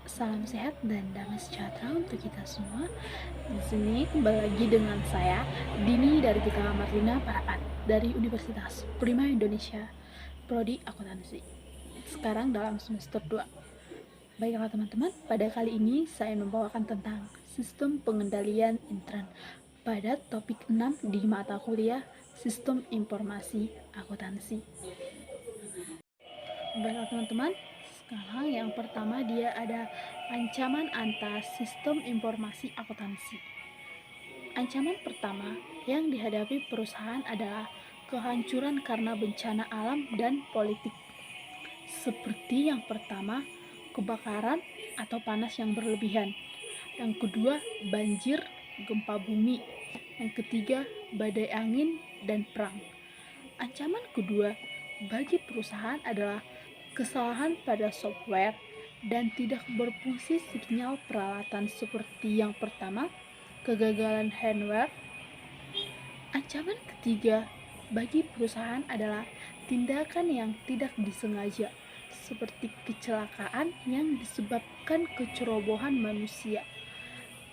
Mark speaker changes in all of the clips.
Speaker 1: Salam sehat dan damai sejahtera untuk kita semua. Di sini kembali lagi dengan saya, Dini dari Gita Marlina Parapat dari Universitas Prima Indonesia, Prodi Akuntansi. Sekarang dalam semester 2. Baiklah teman-teman, pada kali ini saya membawakan tentang sistem pengendalian intern pada topik 6 di mata kuliah Sistem Informasi Akuntansi. Baiklah teman-teman, sekarang yang pertama dia ada ancaman atas sistem informasi akuntansi. Ancaman pertama yang dihadapi perusahaan adalah kehancuran karena bencana alam dan politik. Seperti yang pertama, kebakaran atau panas yang berlebihan. Yang kedua, banjir, gempa bumi. Yang ketiga, badai angin dan perang. Ancaman kedua bagi perusahaan adalah kesalahan pada software dan tidak berfungsi sinyal peralatan seperti yang pertama, kegagalan hardware. Ancaman ketiga bagi perusahaan adalah tindakan yang tidak disengaja, seperti kecelakaan yang disebabkan kecerobohan manusia.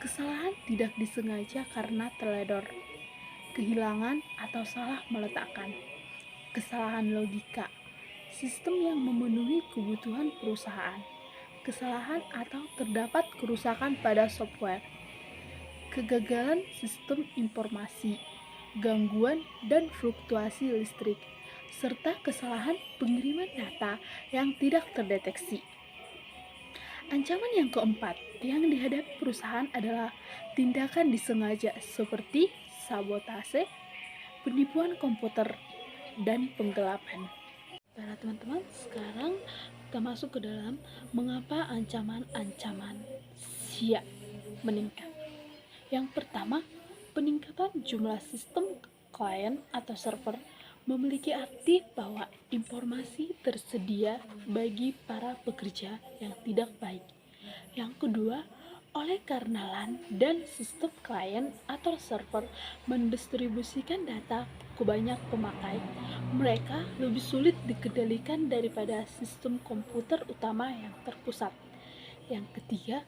Speaker 1: Kesalahan tidak disengaja karena teledor, kehilangan atau salah meletakkan. Kesalahan logika, sistem yang memenuhi kebutuhan perusahaan. Kesalahan atau terdapat kerusakan pada software. Kegagalan sistem informasi, gangguan dan fluktuasi listrik, serta kesalahan pengiriman data yang tidak terdeteksi. Ancaman yang keempat yang dihadapi perusahaan adalah tindakan disengaja seperti sabotase, penipuan komputer, dan penggelapan. Para teman-teman, sekarang kita masuk ke dalam mengapa ancaman-ancaman siap meningkat. Yang pertama, peningkatan jumlah sistem klien atau server memiliki arti bahwa informasi tersedia bagi para pekerja yang tidak baik. Yang kedua, oleh karena LAN dan sistem klien atau server mendistribusikan data ke banyak pemakai, mereka lebih sulit dikendalikan daripada sistem komputer utama yang terpusat. Yang ketiga,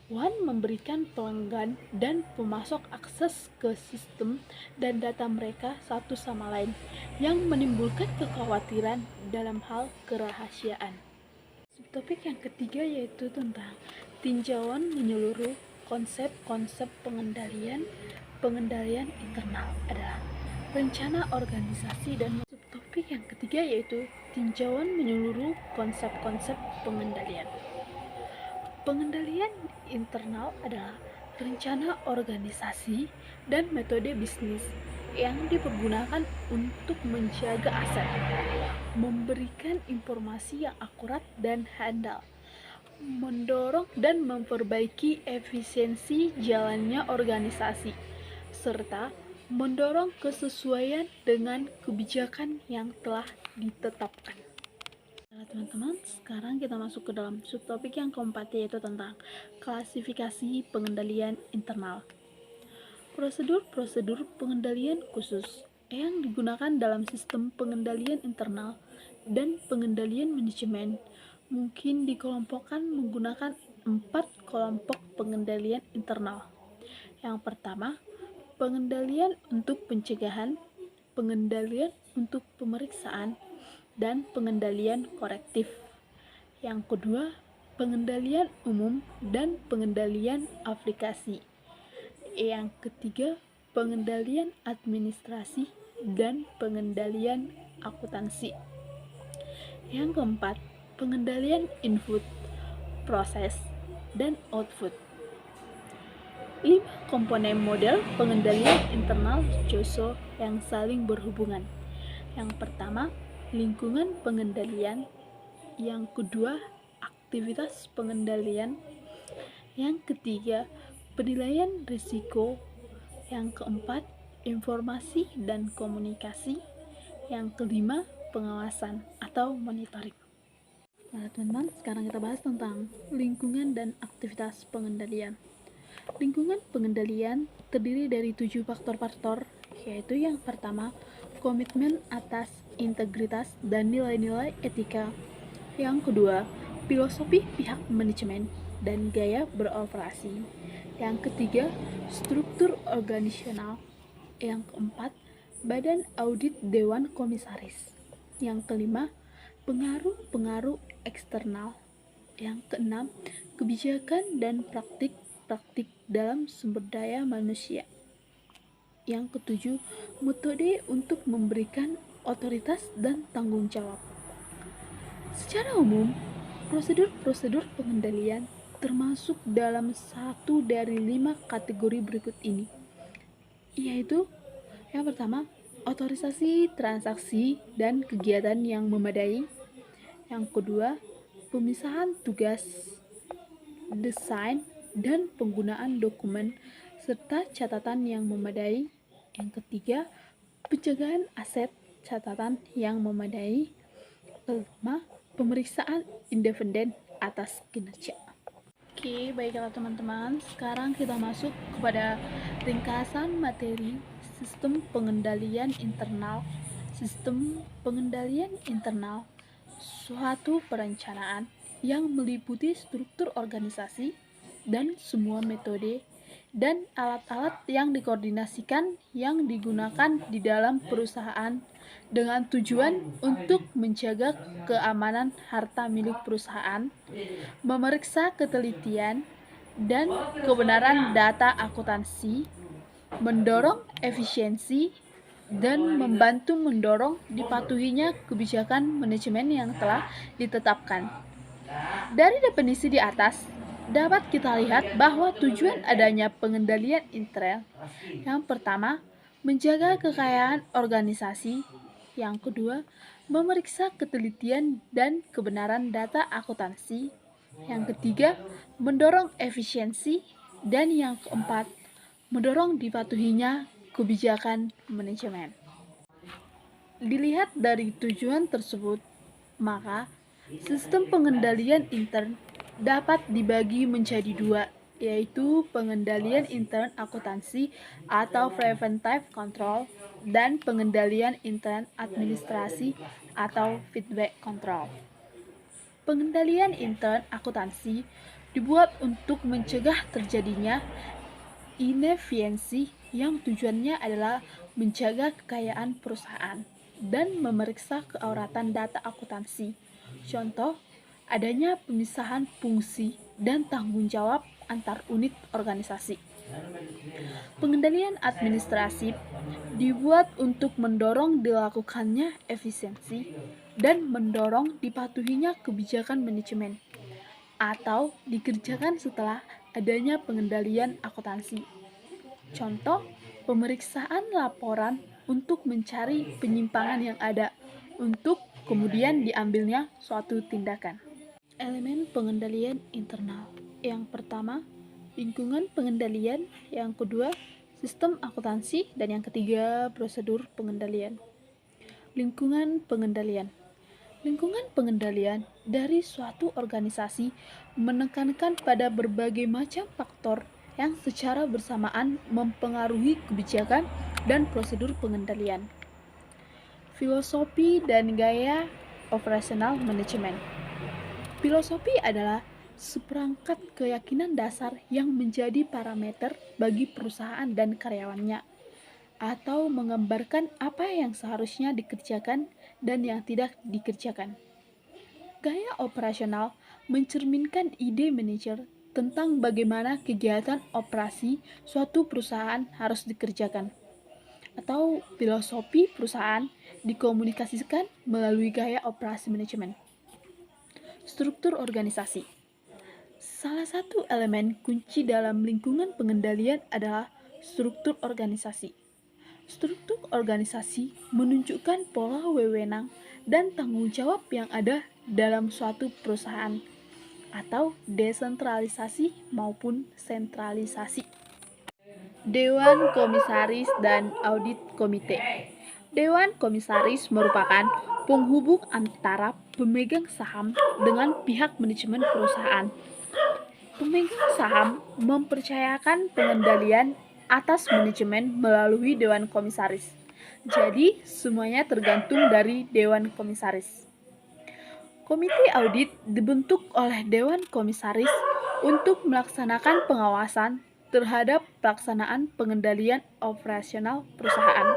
Speaker 1: WAN memberikan pelanggan dan pemasok akses ke sistem dan data mereka satu sama lain, yang menimbulkan kekhawatiran dalam hal kerahasiaan. Subtopik yang ketiga yaitu tentang tinjauan menyeluruh konsep-konsep pengendalian internal adalah rencana organisasi. Dan subtopik yang ketiga yaitu tinjauan menyeluruh konsep-konsep pengendalian. Pengendalian internal adalah rencana organisasi dan metode bisnis yang dipergunakan untuk menjaga aset, memberikan informasi yang akurat dan handal, mendorong dan memperbaiki efisiensi jalannya organisasi, serta mendorong kesesuaian dengan kebijakan yang telah ditetapkan. Nah, teman-teman, sekarang kita masuk ke dalam subtopik yang keempat yaitu tentang klasifikasi pengendalian internal. Prosedur-prosedur pengendalian khusus yang digunakan dalam sistem pengendalian internal dan pengendalian manajemen mungkin dikelompokkan menggunakan 4 kelompok pengendalian internal. Yang pertama, pengendalian untuk pencegahan, pengendalian untuk pemeriksaan, dan pengendalian korektif. Yang kedua, pengendalian umum dan pengendalian aplikasi. Yang ketiga, pengendalian administrasi dan pengendalian akuntansi. Yang keempat, pengendalian input, proses, dan output. 5 komponen model pengendalian internal JOSO yang saling berhubungan. Yang pertama, lingkungan pengendalian. Yang kedua, aktivitas pengendalian. Yang ketiga, penilaian risiko. Yang keempat, informasi dan komunikasi. Yang kelima, pengawasan atau monitoring. Nah, teman-teman, sekarang kita bahas tentang lingkungan dan aktivitas pengendalian. Lingkungan pengendalian terdiri dari 7 faktor-faktor, yaitu yang pertama, komitmen atas integritas dan nilai-nilai etika. Yang kedua, filosofi pihak manajemen dan gaya beroperasi. Yang ketiga, struktur organisasional. Yang keempat, badan audit dewan komisaris. Yang kelima, pengaruh-pengaruh eksternal. Yang keenam, kebijakan dan praktik-praktik dalam sumber daya manusia. Yang ketujuh, metode untuk memberikan otoritas dan tanggung jawab. Secara umum, prosedur-prosedur pengendalian termasuk dalam satu dari 5 kategori berikut ini, yaitu yang pertama, otorisasi transaksi dan kegiatan yang memadai. Yang kedua, pemisahan tugas, desain, dan penggunaan dokumen serta catatan yang memadai. Yang ketiga, penjagaan aset catatan yang memadai. Kelima, pemeriksaan independen atas kinerja. Oke, baiklah teman-teman. Sekarang kita masuk kepada ringkasan materi sistem pengendalian internal. Sistem pengendalian internal suatu perencanaan yang meliputi struktur organisasi dan semua metode dan alat-alat yang dikoordinasikan yang digunakan di dalam perusahaan dengan tujuan untuk menjaga keamanan harta milik perusahaan, memeriksa ketelitian dan kebenaran data akuntansi, mendorong efisiensi, dan membantu mendorong dipatuhinya kebijakan manajemen yang telah ditetapkan. Dari definisi di atas, dapat kita lihat bahwa tujuan adanya pengendalian intern yang pertama, menjaga kekayaan organisasi. Yang kedua, memeriksa ketelitian dan kebenaran data akuntansi. Yang ketiga, mendorong efisiensi. Dan yang keempat, mendorong dipatuhinya kebijakan manajemen. Dilihat dari tujuan tersebut, maka sistem pengendalian intern dapat dibagi menjadi dua, yaitu pengendalian intern akuntansi atau preventive control dan pengendalian intern administrasi atau feedback control. Pengendalian intern akuntansi dibuat untuk mencegah terjadinya inefisiensi yang tujuannya adalah menjaga kekayaan perusahaan dan memeriksa keauratan data akuntansi. Contoh, adanya pemisahan fungsi dan tanggung jawab antar unit organisasi. Pengendalian administratif dibuat untuk mendorong dilakukannya efisiensi dan mendorong dipatuhinya kebijakan manajemen atau dikerjakan setelah adanya pengendalian akuntansi. Contoh, pemeriksaan laporan untuk mencari penyimpangan yang ada untuk kemudian diambilnya suatu tindakan. Elemen pengendalian internal. Yang pertama, lingkungan pengendalian. Yang kedua, sistem akuntansi. Dan yang ketiga, prosedur pengendalian. Lingkungan pengendalian. Lingkungan pengendalian dari suatu organisasi menekankan pada berbagai macam faktor yang secara bersamaan mempengaruhi kebijakan dan prosedur pengendalian. Filosofi dan gaya operasional manajemen. Filosofi adalah seperangkat keyakinan dasar yang menjadi parameter bagi perusahaan dan karyawannya, atau menggambarkan apa yang seharusnya dikerjakan dan yang tidak dikerjakan. Gaya operasional mencerminkan ide manajer tentang bagaimana kegiatan operasi suatu perusahaan harus dikerjakan, atau filosofi perusahaan dikomunikasikan melalui gaya operasi manajemen. Struktur organisasi. Salah satu elemen kunci dalam lingkungan pengendalian adalah struktur organisasi. Struktur organisasi menunjukkan pola wewenang dan tanggung jawab yang ada dalam suatu perusahaan, atau desentralisasi maupun sentralisasi. Dewan Komisaris dan Audit Komite. Dewan Komisaris merupakan penghubung antara pemegang saham dengan pihak manajemen perusahaan. Pemegang saham mempercayakan pengendalian atas manajemen melalui Dewan Komisaris. Jadi, semuanya tergantung dari Dewan Komisaris. Komite audit dibentuk oleh Dewan Komisaris untuk melaksanakan pengawasan terhadap pelaksanaan pengendalian operasional perusahaan.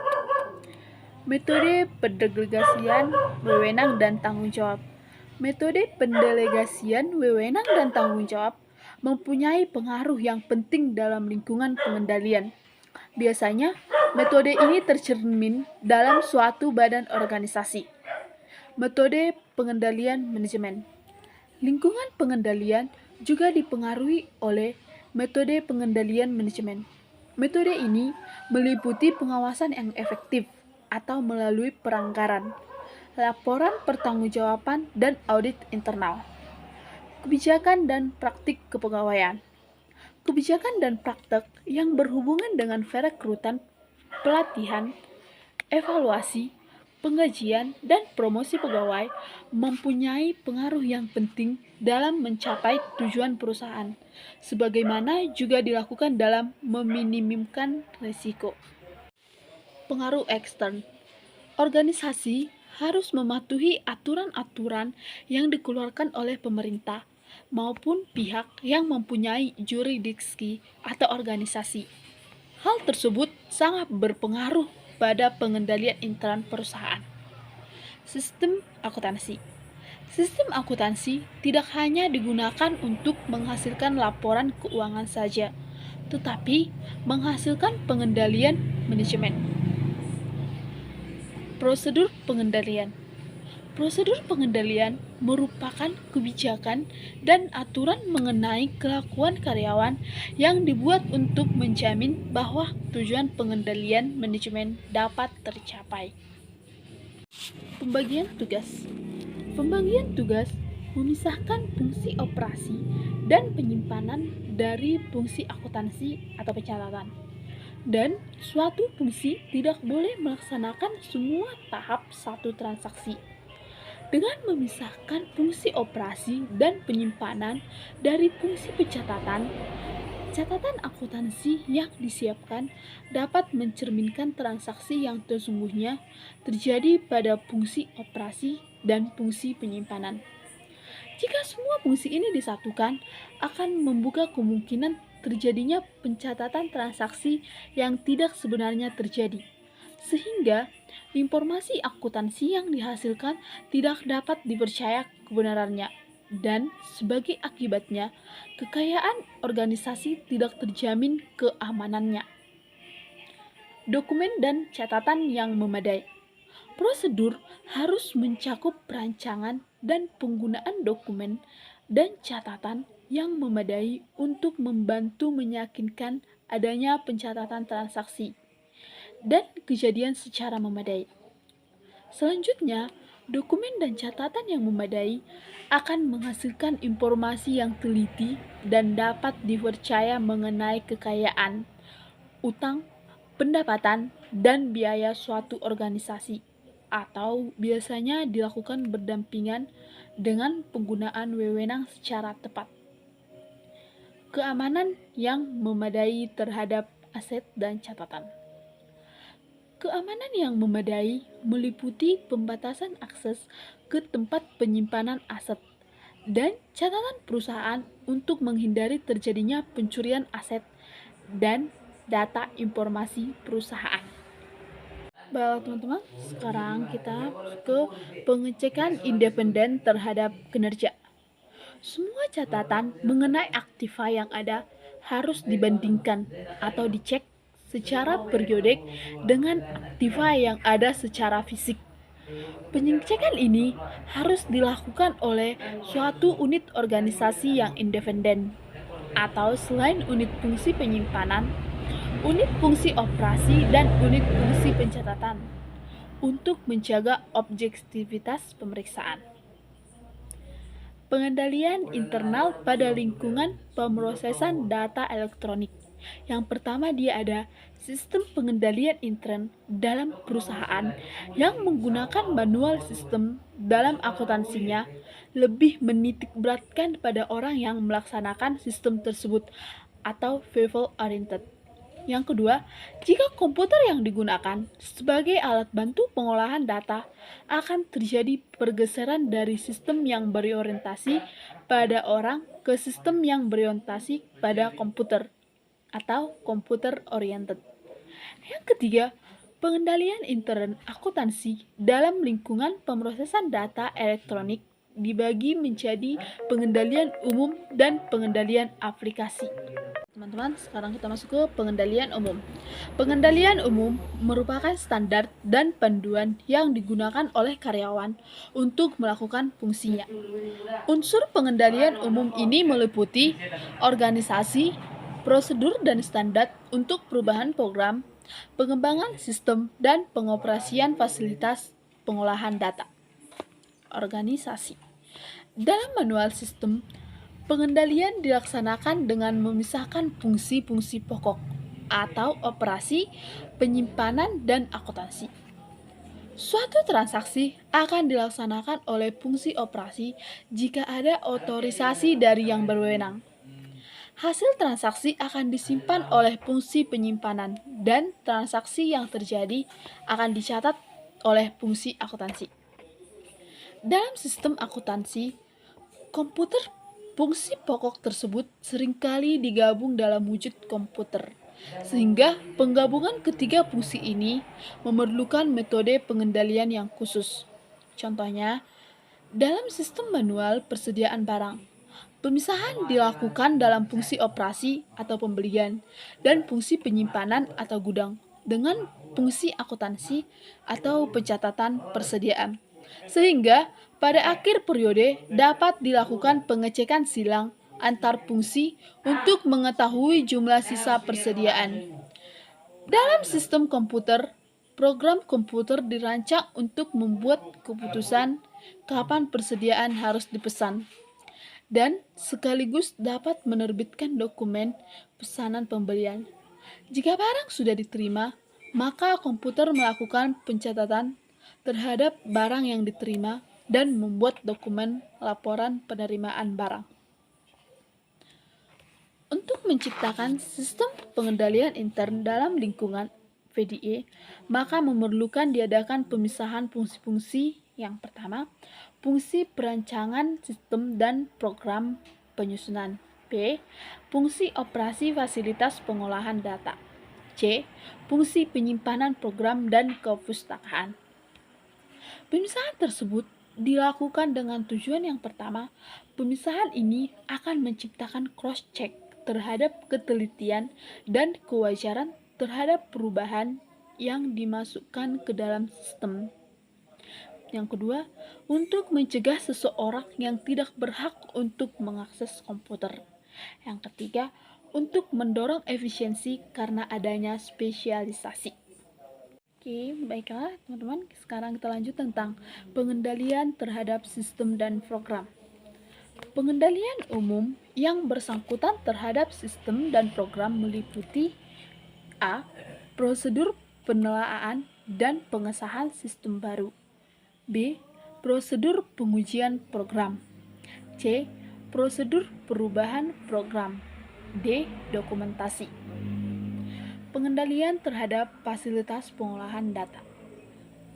Speaker 1: Metode pendelegasian wewenang dan tanggung jawab. Metode pendelegasian wewenang dan tanggung jawab mempunyai pengaruh yang penting dalam lingkungan pengendalian. Biasanya, metode ini tercermin dalam suatu badan organisasi. Metode pengendalian manajemen. Lingkungan pengendalian juga dipengaruhi oleh metode pengendalian manajemen. Metode ini meliputi pengawasan yang efektif atau melalui peranggaran, laporan pertanggungjawaban dan audit internal. Kebijakan dan praktik kepegawaian. Kebijakan dan praktek yang berhubungan dengan perekrutan, pelatihan, evaluasi, penggajian, dan promosi pegawai mempunyai pengaruh yang penting dalam mencapai tujuan perusahaan, sebagaimana juga dilakukan dalam meminimumkan risiko. Pengaruh ekstern. Organisasi harus mematuhi aturan-aturan yang dikeluarkan oleh pemerintah maupun pihak yang mempunyai jurisdiksi atau organisasi. Hal tersebut sangat berpengaruh pada pengendalian intern perusahaan. Sistem akuntansi. Sistem akuntansi tidak hanya digunakan untuk menghasilkan laporan keuangan saja, tetapi menghasilkan pengendalian manajemen. Prosedur pengendalian. Prosedur pengendalian merupakan kebijakan dan aturan mengenai kelakuan karyawan yang dibuat untuk menjamin bahwa tujuan pengendalian manajemen dapat tercapai. Pembagian tugas. Pembagian tugas memisahkan fungsi operasi dan penyimpanan dari fungsi akuntansi atau pencatatan. Dan suatu fungsi tidak boleh melaksanakan semua tahap satu transaksi. Dengan memisahkan fungsi operasi dan penyimpanan dari fungsi pencatatan, catatan akuntansi yang disiapkan dapat mencerminkan transaksi yang sesungguhnya terjadi pada fungsi operasi dan fungsi penyimpanan. Jika semua fungsi ini disatukan, akan membuka kemungkinan terjadinya pencatatan transaksi yang tidak sebenarnya terjadi, sehingga informasi akuntansi yang dihasilkan tidak dapat dipercaya kebenarannya, dan sebagai akibatnya, kekayaan organisasi tidak terjamin keamanannya. Dokumen dan catatan yang memadai. Prosedur harus mencakup perancangan dan penggunaan dokumen dan catatan yang memadai untuk membantu meyakinkan adanya pencatatan transaksi dan kejadian secara memadai. Selanjutnya, dokumen dan catatan yang memadai akan menghasilkan informasi yang teliti dan dapat dipercaya mengenai kekayaan, utang, pendapatan, dan biaya suatu organisasi, atau biasanya dilakukan berdampingan dengan penggunaan wewenang secara tepat. Keamanan yang memadai terhadap aset dan catatan. Keamanan yang memadai meliputi pembatasan akses ke tempat penyimpanan aset dan catatan perusahaan untuk menghindari terjadinya pencurian aset dan data informasi perusahaan. Baiklah teman-teman, sekarang kita ke pengecekan independen terhadap kinerja. Semua catatan mengenai aktiva yang ada harus dibandingkan atau dicek secara periodik dengan aktiva yang ada secara fisik. Pengecekan ini harus dilakukan oleh suatu unit organisasi yang independen, atau selain unit fungsi penyimpanan, unit fungsi operasi, dan unit fungsi pencatatan, untuk menjaga objektivitas pemeriksaan. Pengendalian internal pada lingkungan pemrosesan data elektronik. Yang pertama, dia ada sistem pengendalian intern dalam perusahaan yang menggunakan manual sistem dalam akuntansinya lebih menitik beratkan pada orang yang melaksanakan sistem tersebut atau people oriented. Yang kedua, jika komputer yang digunakan sebagai alat bantu pengolahan data, akan terjadi pergeseran dari sistem yang berorientasi pada orang ke sistem yang berorientasi pada komputer atau computer oriented. Yang ketiga, pengendalian intern akuntansi dalam lingkungan pemrosesan data elektronik dibagi menjadi pengendalian umum dan pengendalian aplikasi. Teman-teman, sekarang kita masuk ke pengendalian umum. Pengendalian umum merupakan standar dan panduan yang digunakan oleh karyawan untuk melakukan fungsinya. Unsur pengendalian umum ini meliputi organisasi, prosedur dan standar untuk perubahan program, pengembangan sistem, dan pengoperasian fasilitas pengolahan data. Organisasi. Dalam manual sistem, pengendalian dilaksanakan dengan memisahkan fungsi-fungsi pokok atau operasi, penyimpanan, dan akuntansi. Suatu transaksi akan dilaksanakan oleh fungsi operasi jika ada otorisasi dari yang berwenang. Hasil transaksi akan disimpan oleh fungsi penyimpanan dan transaksi yang terjadi akan dicatat oleh fungsi akuntansi. Dalam sistem akuntansi, komputer fungsi pokok tersebut seringkali digabung dalam wujud komputer, sehingga penggabungan ketiga fungsi ini memerlukan metode pengendalian yang khusus. Contohnya, dalam sistem manual persediaan barang, pemisahan dilakukan dalam fungsi operasi atau pembelian dan fungsi penyimpanan atau gudang dengan fungsi akuntansi atau pencatatan persediaan. Sehingga pada akhir periode dapat dilakukan pengecekan silang antar fungsi untuk mengetahui jumlah sisa persediaan. Dalam sistem komputer, program komputer dirancang untuk membuat keputusan kapan persediaan harus dipesan dan sekaligus dapat menerbitkan dokumen pesanan pembelian. Jika barang sudah diterima, maka komputer melakukan pencatatan terhadap barang yang diterima dan membuat dokumen laporan penerimaan barang. Untuk menciptakan sistem pengendalian intern dalam lingkungan VDE, maka memerlukan diadakan pemisahan fungsi-fungsi. Yang pertama, fungsi perancangan sistem dan program penyusunan. B. Fungsi operasi fasilitas pengolahan data. C. Fungsi penyimpanan program dan kepustakaan. Pemisahan tersebut dilakukan dengan tujuan yang pertama, pemisahan ini akan menciptakan cross-check terhadap ketelitian dan kewajaran terhadap perubahan yang dimasukkan ke dalam sistem. Yang kedua, untuk mencegah seseorang yang tidak berhak untuk mengakses komputer. Yang ketiga, untuk mendorong efisiensi karena adanya spesialisasi. Oke, baiklah teman-teman, sekarang kita lanjut tentang pengendalian terhadap sistem dan program. Pengendalian umum yang bersangkutan terhadap sistem dan program meliputi A. Prosedur penelaahan dan pengesahan sistem baru. B. Prosedur pengujian program. C. Prosedur perubahan program. D. Dokumentasi. Pengendalian terhadap fasilitas pengolahan data.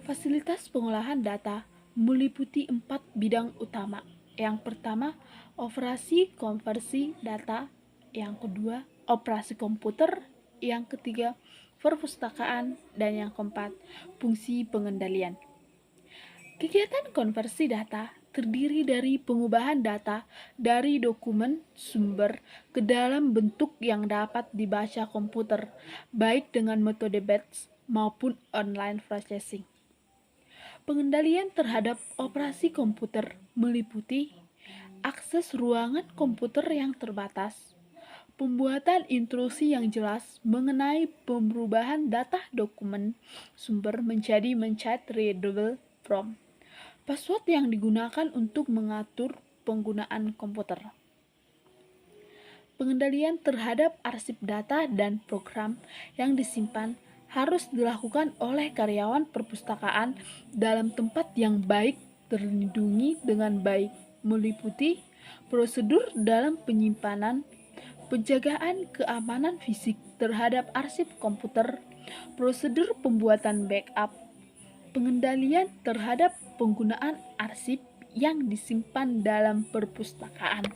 Speaker 1: Fasilitas pengolahan data meliputi 4 bidang utama. Yang pertama, operasi konversi data. Yang kedua, operasi komputer. Yang ketiga, perpustakaan. Dan yang keempat, fungsi pengendalian. Kegiatan konversi data terdiri dari pengubahan data dari dokumen sumber ke dalam bentuk yang dapat dibaca komputer, baik dengan metode batch maupun online processing. Pengendalian terhadap operasi komputer meliputi akses ruangan komputer yang terbatas, pembuatan instruksi yang jelas mengenai perubahan data dokumen sumber menjadi menchat readable from, password yang digunakan untuk mengatur penggunaan komputer. Pengendalian terhadap arsip data dan program yang disimpan harus dilakukan oleh karyawan perpustakaan dalam tempat yang baik terlindungi dengan baik, meliputi prosedur dalam penyimpanan, penjagaan keamanan fisik terhadap arsip komputer, prosedur pembuatan backup, pengendalian terhadap penggunaan arsip yang disimpan dalam perpustakaan.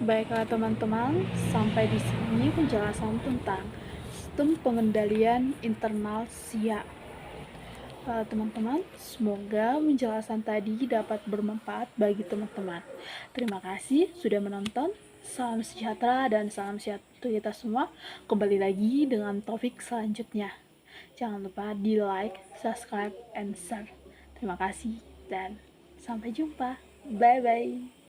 Speaker 1: Baiklah teman-teman, sampai di sini penjelasan tentang sistem pengendalian internal SIA. Teman-teman, semoga penjelasan tadi dapat bermanfaat bagi teman-teman. Terima kasih sudah menonton. Salam sejahtera dan salam sehat untuk kita semua. Kembali lagi dengan topik selanjutnya. Jangan lupa di like, subscribe, and share. Terima kasih dan sampai jumpa. Bye-bye.